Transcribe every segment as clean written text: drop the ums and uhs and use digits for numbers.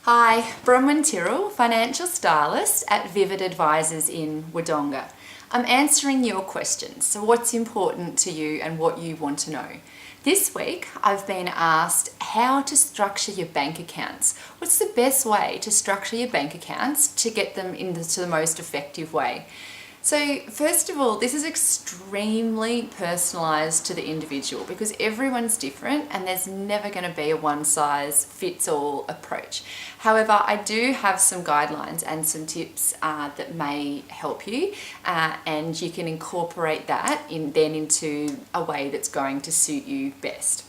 Hi, Bronwyn Tyrrell, Financial Stylist at Vivid Advisors in Wodonga. I'm answering your questions, so what's important to you and what you want to know. This week I've been asked how to structure your bank accounts. What's the best way to structure your bank accounts to get them into the most effective way? So first of all, this is extremely personalised to the individual because everyone's different and there's never going to be a one-size-fits-all approach. However, I do have some guidelines and some tips that may help you and you can incorporate that into a way that's going to suit you best.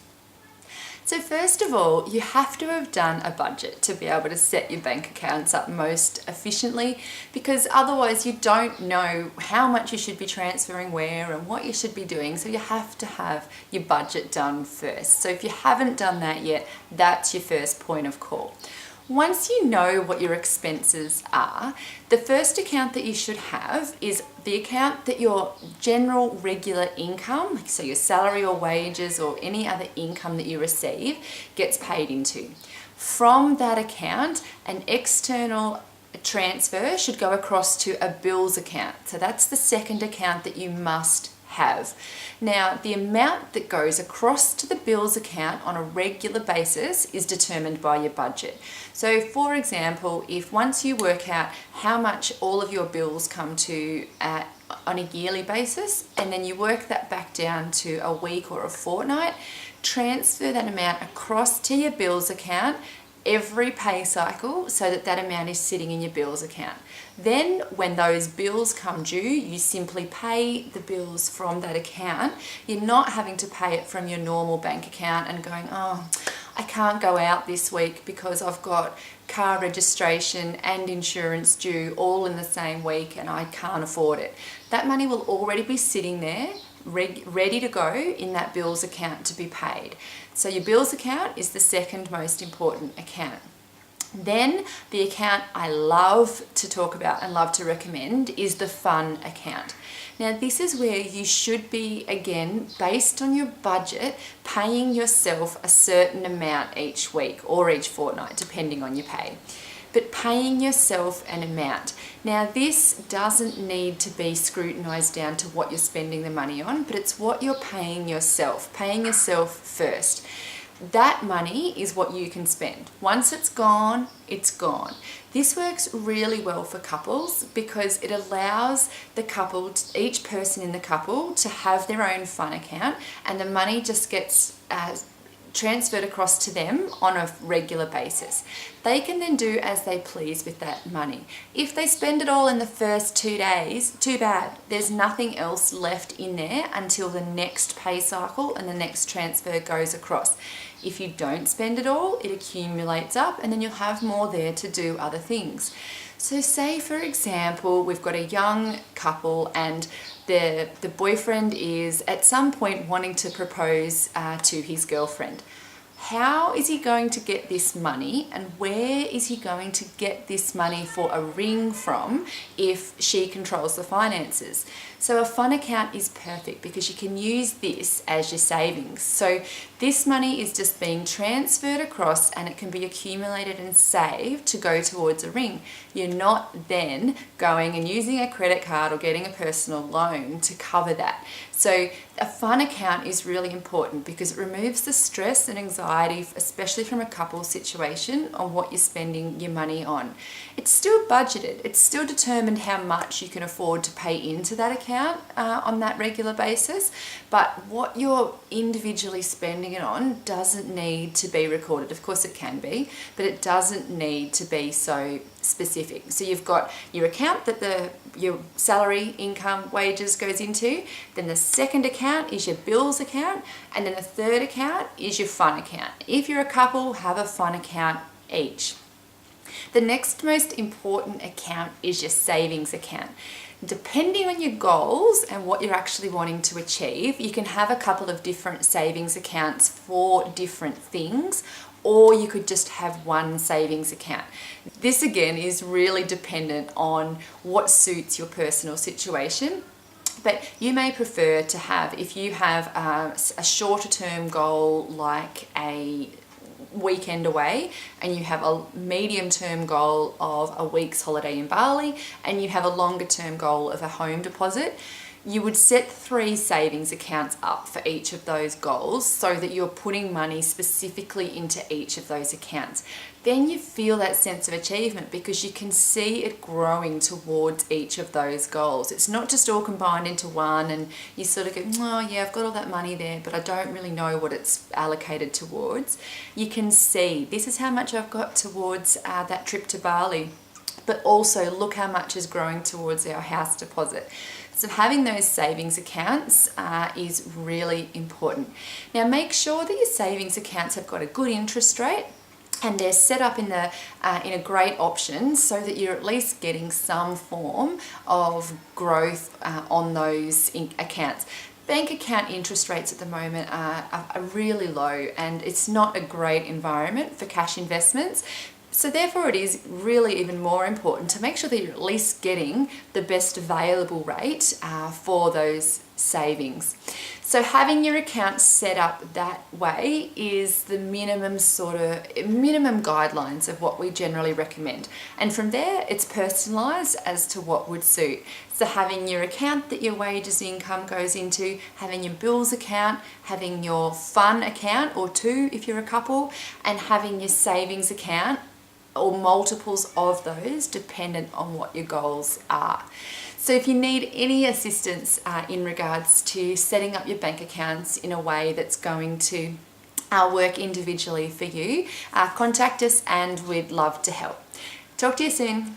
So first of all, you have to have done a budget to be able to set your bank accounts up most efficiently, because otherwise you don't know how much you should be transferring where and what you should be doing. So you have to have your budget done first. So if you haven't done that yet, that's your first point of call. Once you know what your expenses are, the first account that you should have is the account that your general regular income, so your salary or wages or any other income that you receive, gets paid into. From that account, an external transfer should go across to a bills account. So that's the second account that you must have. Now, the amount that goes across to the bills account on a regular basis is determined by your budget. So for example, if once you work out how much all of your bills come to on a yearly basis, and then you work that back down to a week or a fortnight, transfer that amount across to your bills account every pay cycle so that that amount is sitting in your bills account. Then when those bills come due, you simply pay the bills from that account. You're not having to pay it from your normal bank account and going, oh, I can't go out this week because I've got car registration and insurance due all in the same week and I can't afford it. That money will already be sitting there ready to go in that bills account to be paid. So your bills account is the second most important account. Then the account I love to talk about and love to recommend is the fun account. Now this is where you should be, again, based on your budget, paying yourself a certain amount each week or each fortnight, depending on your pay. But paying yourself an amount. Now this doesn't need to be scrutinised down to what you're spending the money on, but it's what you're paying yourself first. That money is what you can spend. Once it's gone, it's gone. This works really well for couples because it allows the couple, each person in the couple, to have their own fun account, and the money just gets transferred across to them on a regular basis. They can then do as they please with that money. If they spend it all in the first 2 days, too bad. There's nothing else left in there until the next pay cycle and the next transfer goes across. If you don't spend it all, it accumulates up and then you'll have more there to do other things. So say, for example, we've got a young couple and the boyfriend is at some point wanting to propose to his girlfriend. How is he going to get this money and where is he going to get this money for a ring from if she controls the finances? So a fun account is perfect because you can use this as your savings. So this money is just being transferred across and it can be accumulated and saved to go towards a ring. You're not then going and using a credit card or getting a personal loan to cover that. So a fun account is really important because it removes the stress and anxiety, especially from a couple situation, on what you're spending your money on. It's still budgeted. It's still determined how much you can afford to pay into that account on that regular basis, but what you're individually spending it on doesn't need to be recorded. Of course it can be, but it doesn't need to be so specific. So you've got your account that your salary, income, wages goes into, then the second account is your bills account, and then the third account is your fun account. If you're a couple, have a fun account each. The next most important account is your savings account. Depending on your goals and what you're actually wanting to achieve, you can have a couple of different savings accounts for different things, or you could just have one savings account. This again is really dependent on what suits your personal situation. But you may prefer to have, if you have a shorter term goal like a weekend away and you have a medium term goal of a week's holiday in Bali and you have a longer term goal of a home deposit, you would set 3 savings accounts up for each of those goals so that you're putting money specifically into each of those accounts. Then you feel that sense of achievement because you can see it growing towards each of those goals. It's not just all combined into one and you sort of go, oh yeah, I've got all that money there, but I don't really know what it's allocated towards. You can see this is how much I've got towards that trip to Bali, but also look how much is growing towards our house deposit. So having those savings accounts is really important. Now make sure that your savings accounts have got a good interest rate and they're set up in a great option so that you're at least getting some form of growth on those accounts. Bank account interest rates at the moment are really low and it's not a great environment for cash investments. So therefore it is really even more important to make sure that you're at least getting the best available rate for those savings. So having your account set up that way is the minimum guidelines of what we generally recommend. And from there it's personalised as to what would suit. So having your account that your wages income goes into, having your bills account, having your fun account or 2 if you're a couple, and having your savings account or multiples of those dependent on what your goals are. So if you need any assistance in regards to setting up your bank accounts in a way that's going to work individually for you, contact us and we'd love to help. Talk to you soon.